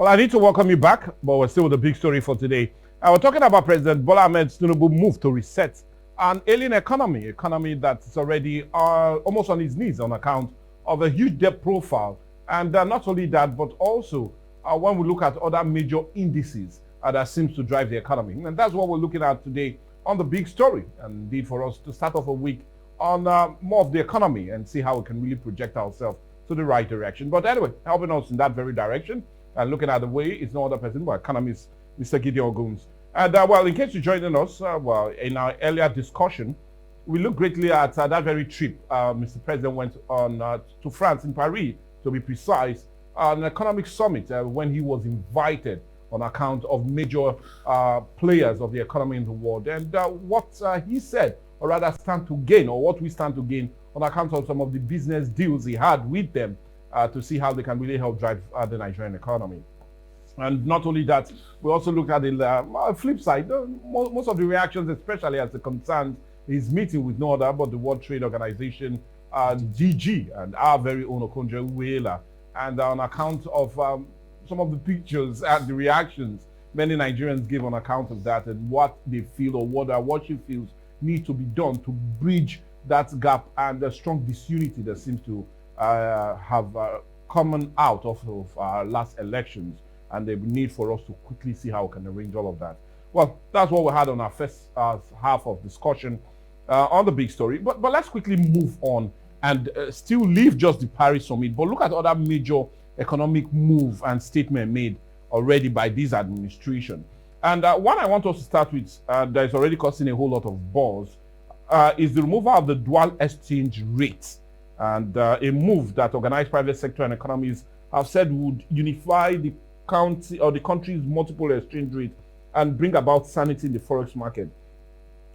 Well, I need to welcome you back, but we're still with the big story for today. We're talking about President Bola Ahmed Tinubu's move to reset an ailing economy that's already almost on its knees on account of a huge debt profile. And not only that, but also when we look at other major indices that seems to drive the economy. And that's what we're looking at today on the big story. And indeed, for us to start off a week on more of the economy and see how we can really project ourselves to the right direction. But anyway, helping us in that very direction and looking at the way, it's no other person but economist Mr. Gideon Oguns. And well, in case you're joining us, well, in our earlier discussion, we looked greatly at that very trip Mr. President went on to France, in Paris, to be precise, an economic summit when he was invited on account of major players of the economy in the world. And what he said, or rather stand to gain, or what we stand to gain on account of some of the business deals he had with them to see how they can really help drive the Nigerian economy. And not only that, we also looked at the flip side. Most of the reactions, especially as it concerns his meeting with no other but the World Trade Organization, DG, and our very own Okonjo-Iweala. And on account of some of the pictures and the reactions many Nigerians give on account of that, and what they feel or what she feels need to be done to bridge that gap and the strong disunity that seems to have come out of our last elections, and the need for us to quickly see how we can arrange all of that. Well, that's what we had on our first half of discussion on the big story. But let's quickly move on and still leave just the Paris summit, but look at other major economic move and statement made already by this administration. And one I want us to start with that is already causing a whole lot of buzz is the removal of the dual exchange rate, and a move that organized private sector and economies have said would unify the country's multiple exchange rate and bring about sanity in the forex market.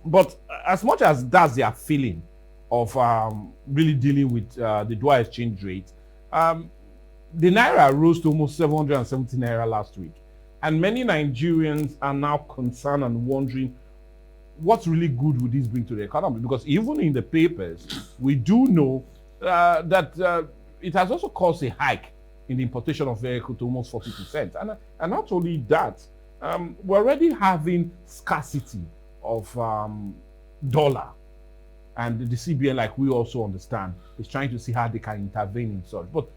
But as much as that's their feeling of really dealing with the dual exchange rate, the Naira rose to almost 770 Naira last week. And many Nigerians are now concerned and wondering what's really good would this bring to the economy? Because even in the papers, we do know that it has also caused a hike in the importation of vehicles to almost 40%. And not only that, we're already having scarcity of dollar. And the CBN, like we also understand, is trying to see how they can intervene in such. But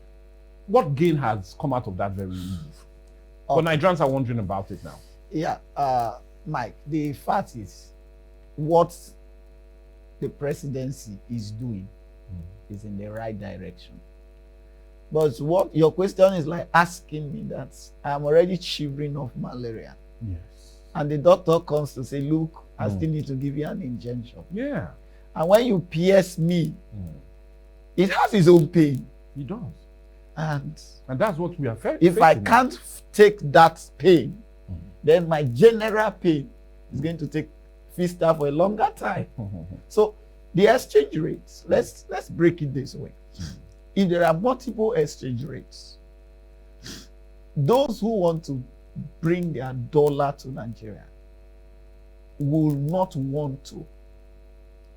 what gain has come out of that very move? But Nigerians are wondering about it now. Yeah, Mike, the fact is, what the presidency is doing is in the right direction. But what your question is like asking me that I'm already shivering of malaria. Yes. And the doctor comes to say, look, I still need to give you an injection. Yeah. And when you pierce me, it has its own pain. It does. And that's what we are facing. If I can't take that pain, then my general pain is going to take Vista for a longer time. So the exchange rates, let's break it this way. If there are multiple exchange rates, those who want to bring their dollar to Nigeria will not want to.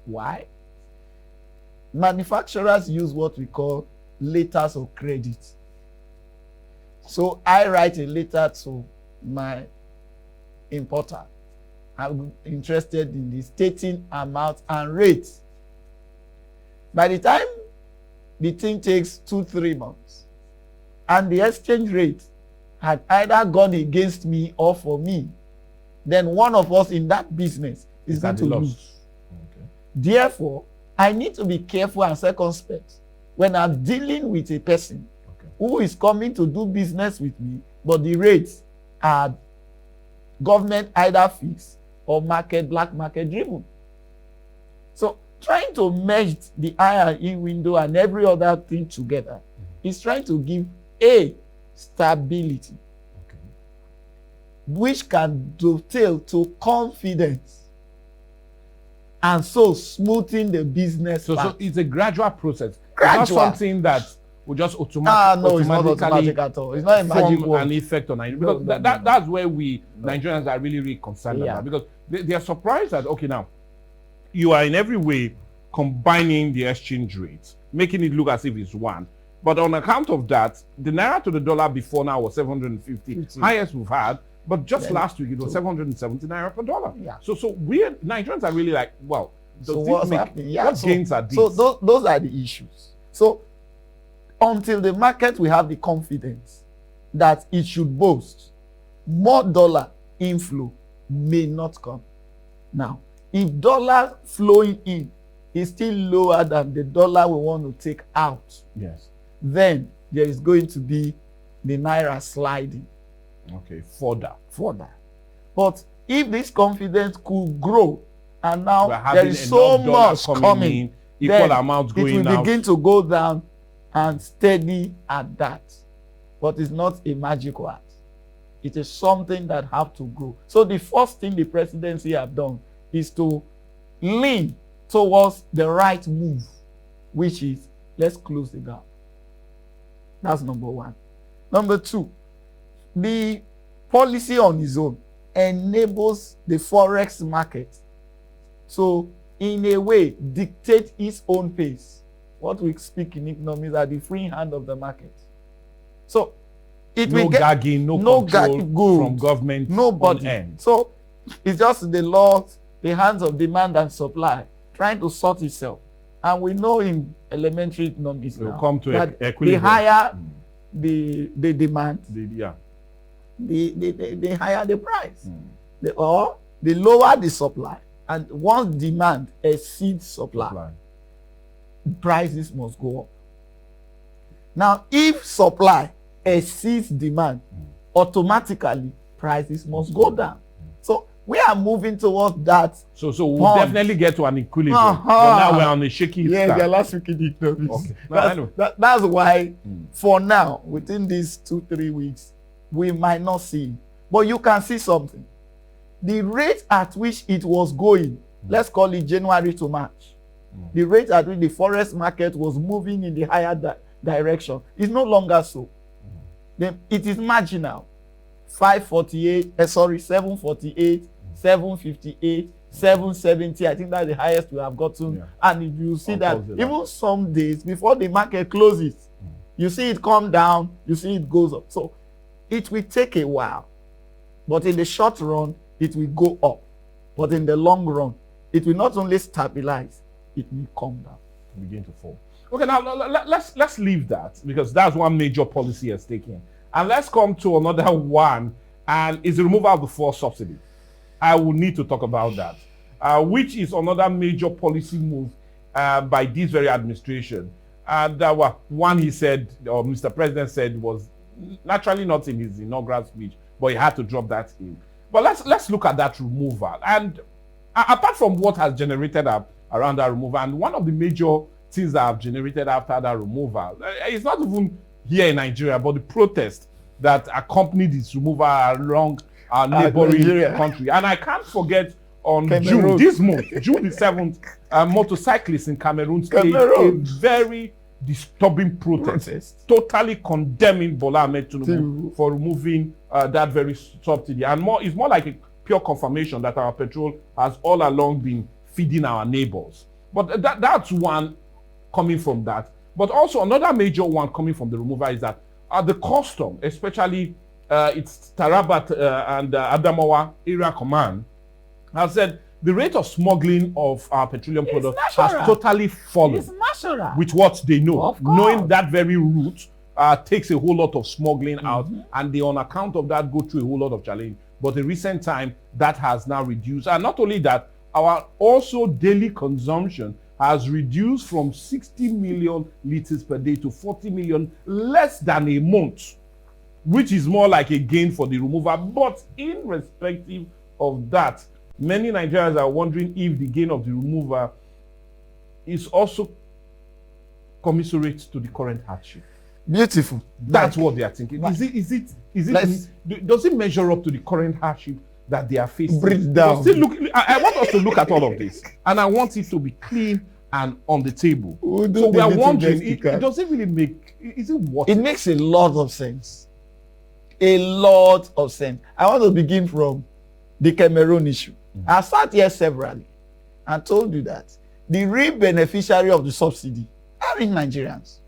Why? Manufacturers use what we call letters of credit. So I write a letter to my importer. I'm interested in the stating amount and rate. By the time the thing takes 2-3 months, and the exchange rate had either gone against me or for me, then one of us in that business is going to lose. Okay. Therefore, I need to be careful and circumspect when I'm dealing with a person who is coming to do business with me, but the rates are government either fixed or black market driven. So trying to merge the I&E window and every other thing together is trying to give a stability, which can dovetail to confidence, and so smoothing the business. So it's a gradual process. Gradual. It's not something that will just automatically it's not automatic at all. It's not a magic word. An effect on Nigeria. Because that's where we Nigerians are really concerned about. Because they are surprised that, okay, now, you are in every way combining the exchange rates, making it look as if it's one. But on account of that, the naira to the dollar before now was 750, highest we've had. But just last week, it was 770 naira per dollar. Yeah. So Nigerians are really like, well, so what's happening? Yeah. What gains are these? So those are the issues. So until the market will have the confidence that it should boast, more dollar inflow may not come. Now, if dollar flowing in is still lower than the dollar we want to take out, yes, then there is going to be the naira sliding. Okay, further. But if this confidence could grow, and now there is so much coming, equal amounts going out, it will begin to go down and steady at that. But it's not a magical art. It is something that have to grow. So the first thing the presidency have done is to lean towards the right move, which is let's close the gap. That's number one. Number two, the policy on its own enables the forex market to, in a way, dictate its own pace. What we speak in economics are the free hand of the market. So it no will get gagging, no control from government. Nobody. End. So it's just the laws, the hands of demand and supply trying to sort itself. And we know in elementary economics will now come to that equilibrium. the higher the demand, the higher the price. Or the lower the supply. And once demand exceeds supply, prices must go up. Now, if supply exceeds demand, automatically prices must go down. So we are moving towards that. So we'll definitely get to an equilibrium. But now we're on a shaky start. Yeah, the last week in economics. Okay. That's why, for now, within these 2-3 weeks, we might not see. But you can see something. The rate at which it was going, let's call it January to March, the rate at which the forex market was moving in the higher direction is no longer so. Then it is marginal. 748, 758, 770. I think that's the highest we have gotten. Yeah. And if you see that even some days before the market closes, you see it come down, you see it goes up. So it will take a while. But in the short run, it will go up. But in the long run, it will not only stabilize, it will come down. Begin to fall. Okay, now let's leave that, because that's one major policy has taken. And let's come to another one, and is the removal of the fuel subsidy. I will need to talk about that, which is another major policy move by this very administration. And one he said, or Mr. President said, was naturally not in his inaugural speech, but he had to drop that in. But let's look at that removal. And apart from what has generated around that removal, and one of the major things that have generated after that removal, it's not even here in Nigeria, but the protest that accompanied its removal along our neighboring country. And I can't forget on June the 7th, motorcyclists in Cameroon staged a very disturbing protest, totally condemning Bola Ahmed Tinubu for removing that very subsidy. And it's more like a pure confirmation that our petrol has all along been feeding our neighbors. But that's one coming from that. But also another major one coming from the removal is that the custom, especially its Tarabat and Adamawa area command, has said the rate of smuggling of our petroleum products has totally fallen. It's natural. With what they know. Knowing that very route takes a whole lot of smuggling out, and they, on account of that, go through a whole lot of challenge. But in recent time, that has now reduced. And not only that, our also daily consumption has reduced from 60 million liters per day to 40 million less than a month, which is more like a gain for the remover. But irrespective of that, many Nigerians are wondering if the gain of the remover is also commensurate to the current hardship. Beautiful. That's what they are thinking. Does it measure up to the current hardship that they are facing? Breathe down. I want us to look at all of this, and I want it to be clean and on the table. So we are wondering, does it really make, is it what? It makes a lot of sense. A lot of sense. I want to begin from the Cameroon issue. I sat here severally and told you that the real beneficiary of the subsidy are in Nigerians.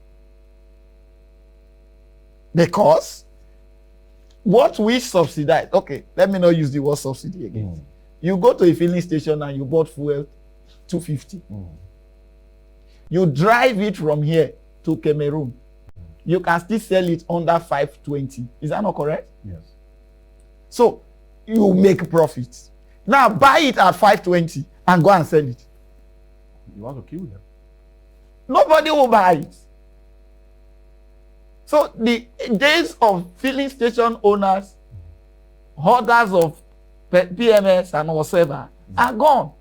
Because what we subsidize, okay, let me not use the word subsidy again. You go to a filling station and you bought fuel 250. You drive it from here to Cameroon. You can still sell it under 520. Is that not correct? Yes. So you make profits. Now buy it at 520 and go and sell it. You want to kill them? Nobody will buy it. So the days of filling station owners, holders of PMS and whatever are gone.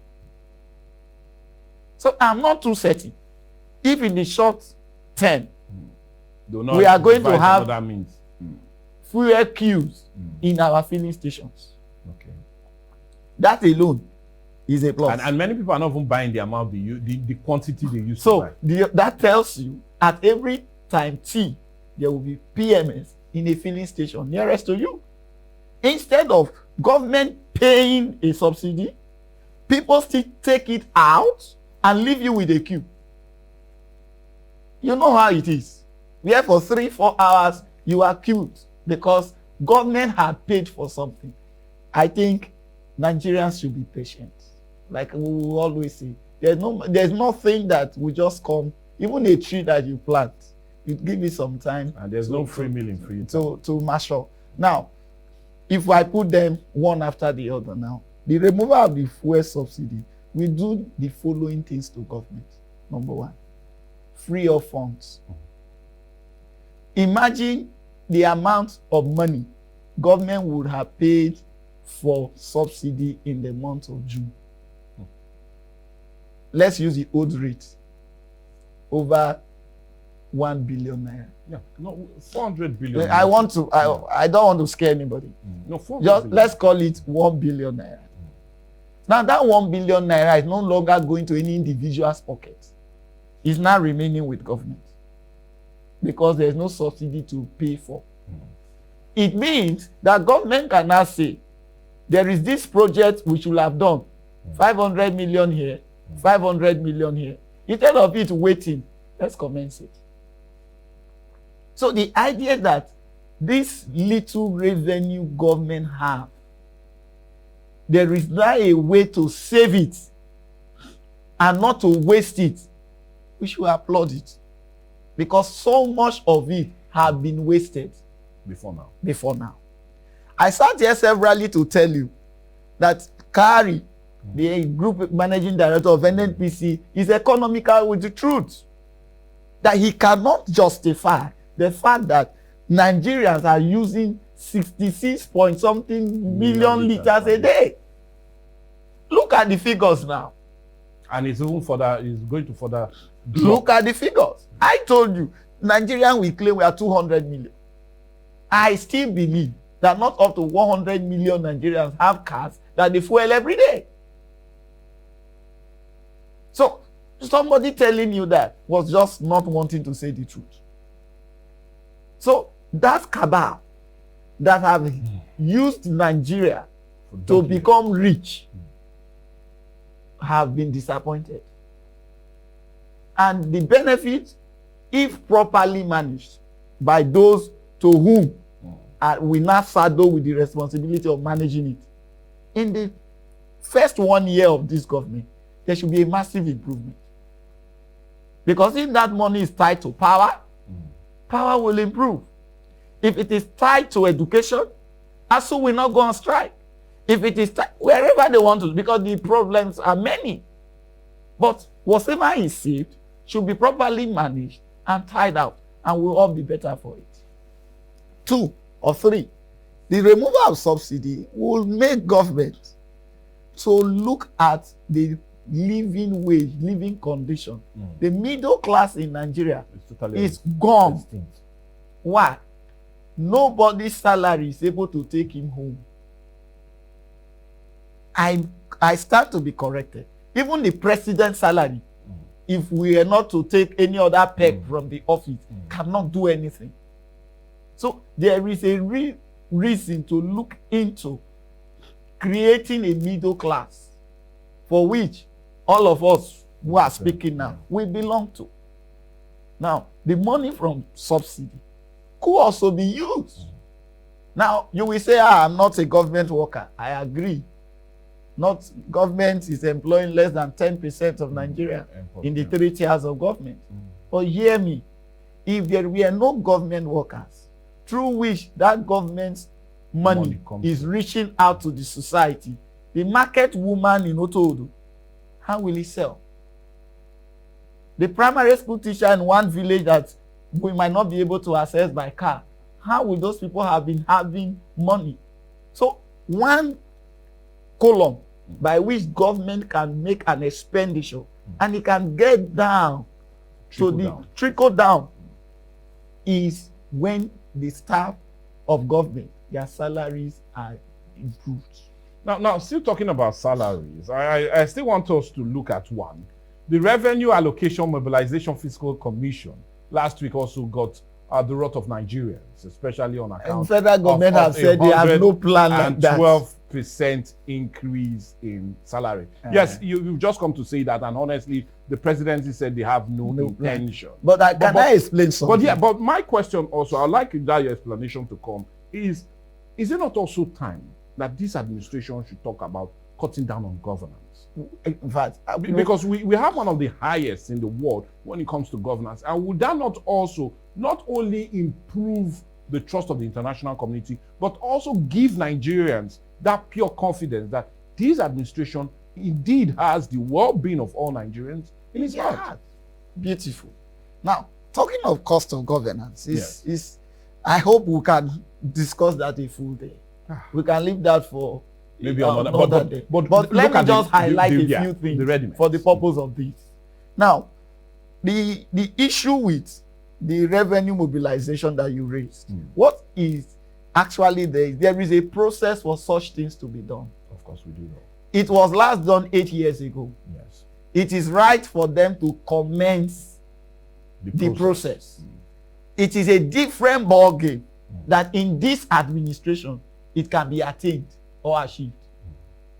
So I'm not too certain if in the short term we are going to have fewer queues in our filling stations. Okay. That alone is a plus. And many people are not even buying the amount the quantity they used to buy. So that tells you at every time T, there will be PMS in a filling station nearest to you. Instead of government paying a subsidy, people still take it out and leave you with a queue. You know how it is. Where for 3-4 hours you are queued because government had paid for something. I think Nigerians should be patient. Like we will always say, there's nothing that will just come. Even a tree that you plant, it give it some time. And there's no free milling for you to mature. Now, if I put them one after the other now, the removal of the fuel subsidy will do the following things to government. Number one, free of funds. Imagine the amount of money government would have paid for subsidy in the month of June. Let's use the old rate. Over 1 billion naira. Yeah, no, 400 billion. I don't want to scare anybody. No, 400 just billion. Let's call it 1 billion naira. Now that 1 billion naira is no longer going to any individual's pocket. It's now remaining with government because there's no subsidy to pay for. It means that government can now say, there is this project we should have done, 500 million here, 500 million here. Instead of it waiting, let's commence it. So the idea that this little revenue government have, there is now a way to save it and not to waste it, we should applaud it. Because so much of it have been wasted before now. I sat here severally to tell you that Kari, the group managing director of NNPC, is economical with the truth. That he cannot justify the fact that Nigerians are using 66 point something million liters a day. Look at the figures now. And it's even further, it's going to further. Look at the figures. I told you, Nigerian we claim we are 200 million. I still believe that not up to 100 million Nigerians have cars that they fuel every day. So somebody telling you that was just not wanting to say the truth. So that cabal that have used Nigeria to become rich have been disappointed. And the benefit, if properly managed by those to whom we now saddle with the responsibility of managing it, in the first 1 year of this government, there should be a massive improvement. Because if that money is tied to power, power will improve. If it is tied to education, ASU will not go on strike. If it is tied wherever they want to, because the problems are many. But whatever is saved should be properly managed and tied out, and we'll all be better for it. 2 or 3, the removal of subsidy will make government to look at the living wage, living condition. The middle class in Nigeria is gone. Extinct. Why? Nobody's salary is able to take him home. I stand to be corrected. Even the president's salary, if we are not to take any other peg from the office, cannot do anything. So there is a real reason to look into creating a middle class for which all of us who are speaking now, we belong to. Now, the money from subsidy could also be used. Now, you will say, I'm not a government worker. I agree. Not government is employing less than 10% of Nigeria in the 3 tiers of government. But hear me, if there were no government workers through which that government's money is reaching out to the society, the market woman in Otodo, how will he sell? The primary school teacher in one village that we might not be able to access by car, how will those people have been having money? So one column by which government can make an expenditure and it can get down trickle down is when the staff of government, their salaries are improved. Now, still talking about salaries, I still want us to look at one. The Revenue Allocation Mobilization Fiscal Commission last week also got the wrath of Nigerians, especially on account and federal government have said they have no plan like that. 12% increase in salary. Yes, you've just come to say that, and honestly, the presidency said they have no intention. But I explain something? But my question also, I'd like that your explanation to come is it not also time that this administration should talk about cutting down on governance? In fact, because we have one of the highest in the world when it comes to governance, and would that not also not only improve the trust of the international community, but also give Nigerians that pure confidence that this administration indeed has the well-being of all Nigerians in its heart? Beautiful. Now, talking of cost of governance, I hope we can discuss that a full day. We can leave that for maybe another day. But let me just highlight a few things for the purpose of this. Now, the issue with the revenue mobilization that you raised, what is actually there is a process for such things to be done. Of course, we do know. It was last done 8 years ago. Yes. It is right for them to commence the process. It is a different ball game that in this administration it can be attained or achieved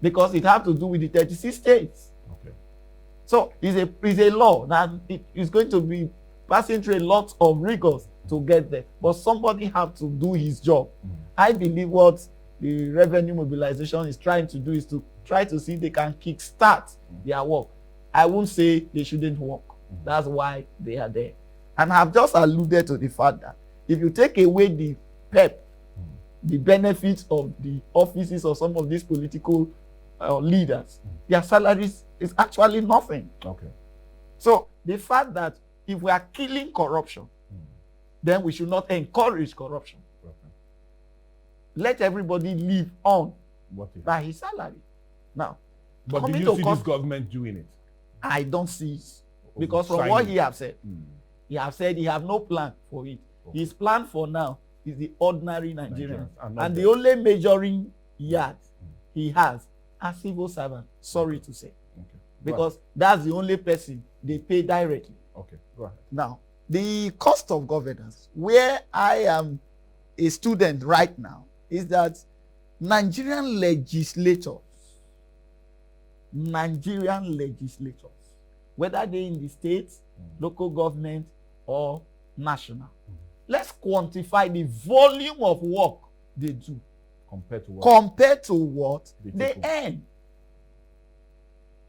because it has to do with the 36 states. Okay. So it's a law that it is going to be passing through a lot of rigors to get there, but somebody have to do his job. I believe what the revenue mobilization is trying to do is to try to see if they can kickstart their work. I won't say they shouldn't work. That's why they are there. And I've just alluded to the fact that if you take away the PEP, the benefits of the offices of some of these political leaders, their salaries is actually nothing. Okay. So the fact that if we are killing corruption, then we should not encourage corruption. Okay. Let everybody live on by his salary. Now, but do you see this government doing it? I don't see it. Because from what he has said, he has said he has no plan for it. Okay. His plan for now is the ordinary Nigerian. And the only measuring yard he has are civil servant, sorry to say. Okay. Because that's the only person they pay directly. Okay, go ahead. Now, the cost of governance, where I am a student right now, is that Nigerian legislators, whether they in the states, local government, or national, let's quantify the volume of work they do compared to what they earn.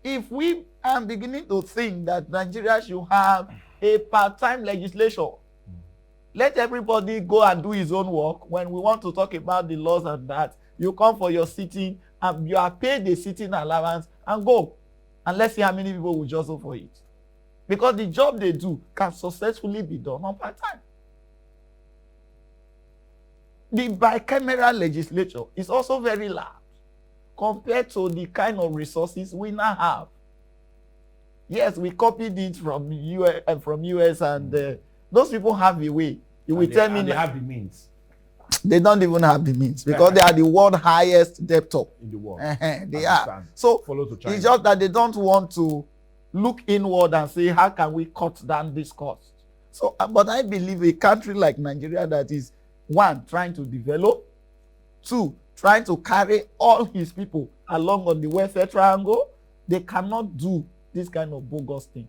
If we are beginning to think that Nigeria should have a part-time legislature, let everybody go and do his own work. When we want to talk about the laws and that, you come for your sitting and you are paid the sitting allowance and go. And let's see how many people will just go for it. Because the job they do can successfully be done on part-time. The bicameral legislature is also very large compared to the kind of resources we now have. Yes, we copied it from US and those people have a way. You will tell me they have the means. They don't even have the means because they are the world highest debtor in the world. They are. So it's just that they don't want to look inward and say, how can we cut down this cost? So, but I believe a country like Nigeria that is, one, trying to develop, two, trying to carry all his people along on the welfare triangle, they cannot do this kind of bogus thing.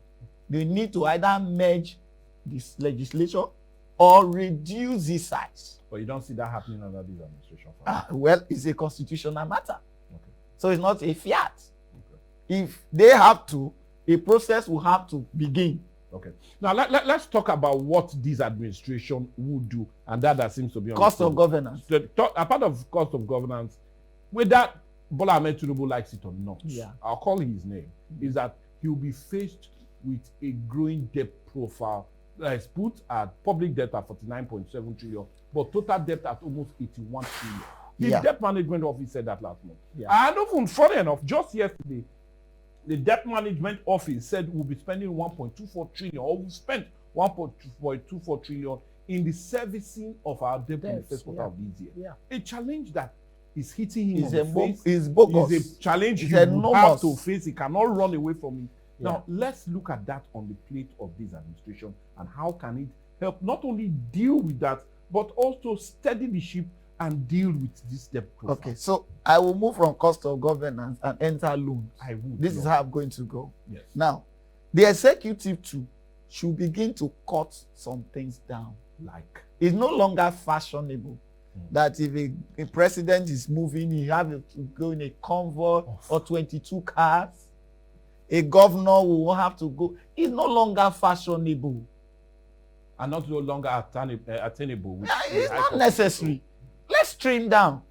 They need to either merge this legislature or reduce its size. But you don't see that happening under this administration. Well, it's a constitutional matter. Okay. So it's not a fiat. Okay. If they have to, a process will have to begin. Okay. Now let's talk about what this administration would do, and that seems to be on cost of governance. Apart of cost of governance, whether Bola Ahmed Tinubu likes it or not, I'll call his name, is that he will be faced with a growing debt profile that is put at public debt at 49.7 trillion, but total debt at almost 81 trillion. The debt management office said that last month. And even funny enough, just yesterday, the debt management office said we'll be spending 1.24 trillion, or we've spent 1.24 trillion in the servicing of our debt in the first quarter of this year. A challenge that is hitting him on the face. Is bogus. Is a challenge he will have to face. He cannot run away from it. Now, let's look at that on the plate of this administration, and how can it help not only deal with that, but also steady the ship and deal with this debt profile. Okay, so I will move from cost of governance and enter loans. I would. This is how I'm going to go. Yes. Now, the executive too should begin to cut some things down. Like? It's no longer fashionable that if a president is moving, he has to go in a convoy or 22 cars. A governor will have to go. It's no longer fashionable. And not no longer attainable. It's not necessary. Let's trim down.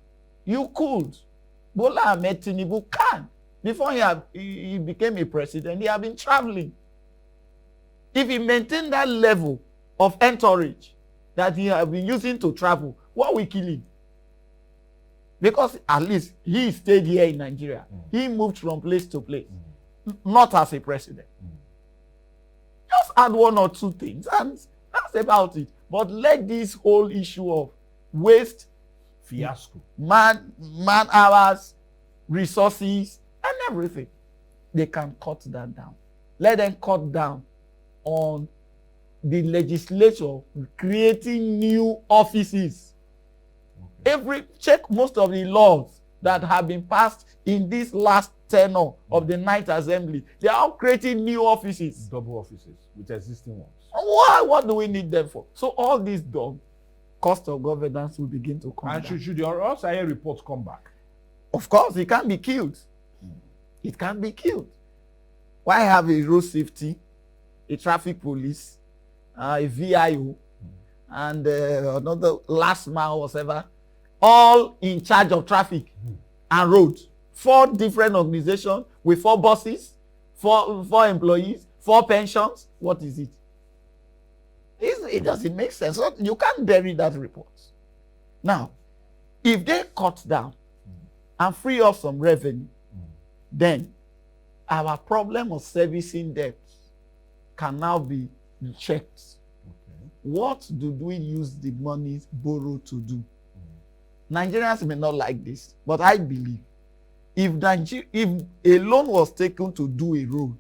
You could. Bola Ahmed Tinubu can. Before he became a president, he had been traveling. If he maintained that level of entourage that he had been using to travel, what will kill him? Because at least he stayed here in Nigeria. He moved from place to place. Not as a president. Just add one or two things and that's about it. But let this whole issue of waste, fiasco, man hours, resources, and everything, they can cut that down. Let them cut down on the legislature creating new offices. Check most of the laws that have been passed in this last tenure of the Ninth Assembly. They are all creating new offices. Double offices with existing ones. Why? What do we need them for? So all this done, cost of governance will begin to come down. Should the RSIA reports come back? Of course, it can be killed. It can be killed. Why have a road safety, a traffic police, a VIO, and another last mile, whatever, all in charge of traffic and roads? 4 different organizations with 4 buses, 4 employees, 4 pensions. What is it? It doesn't make sense. So you can't bury that report. Now, if they cut down and free up some revenue, then our problem of servicing debt can now be checked. What do we use the money borrowed to do? Nigerians may not like this, but I believe if a loan was taken to do a road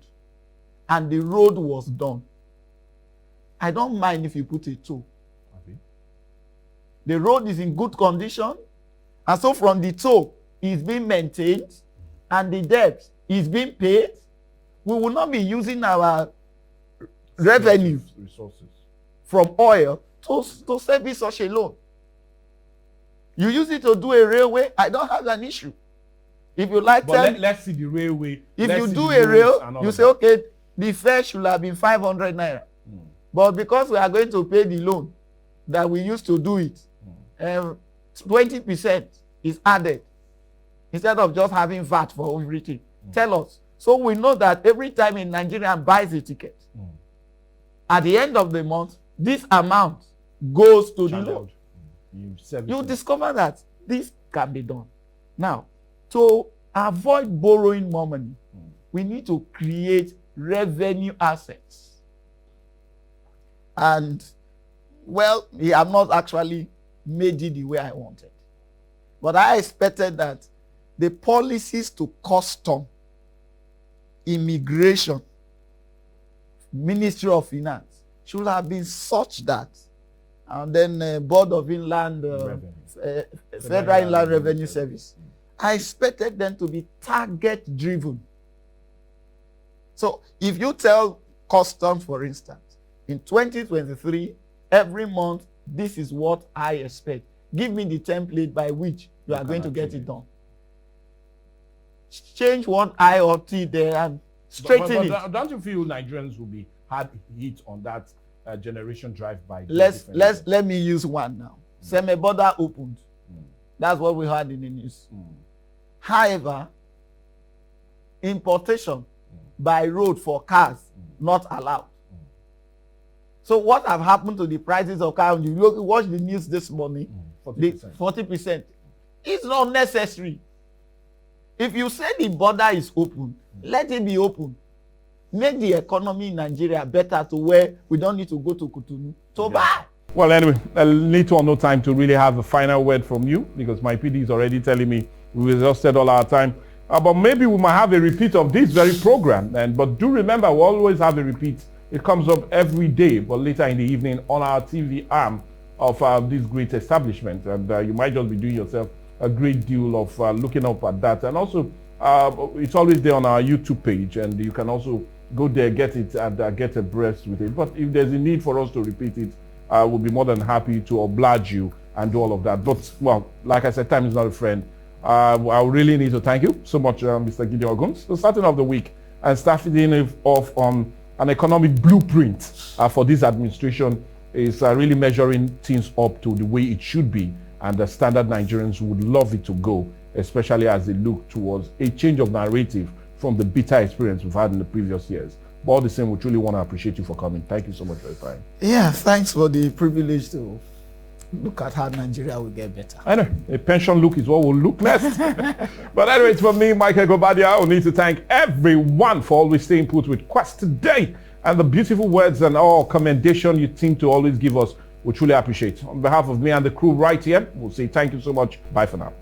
and the road was done, I don't mind if you put a toll. The road is in good condition, and so from the toll, it's being maintained, and the debt is being paid. We will not be using our revenue resources from oil to service such a loan. You use it to do a railway, I don't have an issue. If you like, let's see the railway. If you do a rail, you say, okay, the fare should have been 500 naira. But because we are going to pay the loan that we used to do it, 20% is added instead of just having VAT for everything. Tell us. So we know that every time a Nigerian buys a ticket, at the end of the month, this amount goes to the loan. You discover that this can be done. Now, to avoid borrowing more money, we need to create revenue assets. And, well, we have not actually made it the way I wanted. But I expected that the policies to custom, immigration, Ministry of Finance should have been such that, and then Board of Inland Federal Inland Revenue Service. I expected them to be target-driven. So if you tell customs, for instance, in 2023, every month, this is what I expect. Give me the template by which you are going to get it done. Change one I or T there and straighten it. Don't you feel Nigerians will be hard hit on that generation drive by? Let me use one now. Seme border opened. That's what we heard in the news. However, importation by road for cars not allowed. So what have happened to the prices of cars? You watch the news this morning. 40%. It's not necessary. If you say the border is open, let it be open. Make the economy in Nigeria better to where we don't need to go to Cotonou to buy. Well, anyway, I need no time to really have a final word from you because my PD is already telling me we exhausted all our time. But maybe we might have a repeat of this very program. But do remember, we always have a repeat. It comes up every day, but later in the evening on our TV arm of this great establishment. And you might just be doing yourself a great deal of looking up at that. And also, it's always there on our YouTube page. And you can also go there, get it, and get abreast with it. But if there's a need for us to repeat it, I will be more than happy to oblige you and do all of that. But, well, like I said, time is not a friend. I really need to thank you so much, Mr. Gideon Oguns, for starting off the week and starting off on an economic blueprint for this administration is really measuring things up to the way it should be, and the standard Nigerians would love it to go, especially as they look towards a change of narrative from the bitter experience we've had in the previous years. But all the same, we truly want to appreciate you for coming. Thank you so much for your time. Yeah, thanks for the privilege to look at how Nigeria will get better. I know, a pension look is what will look next. But anyway, it's from me, Michael Gobadia. I need to thank everyone for always staying put with Quest today and the beautiful words and all commendation you seem to always give us. We truly appreciate. On behalf of me and the crew right here, we'll say thank you so much. Bye for now.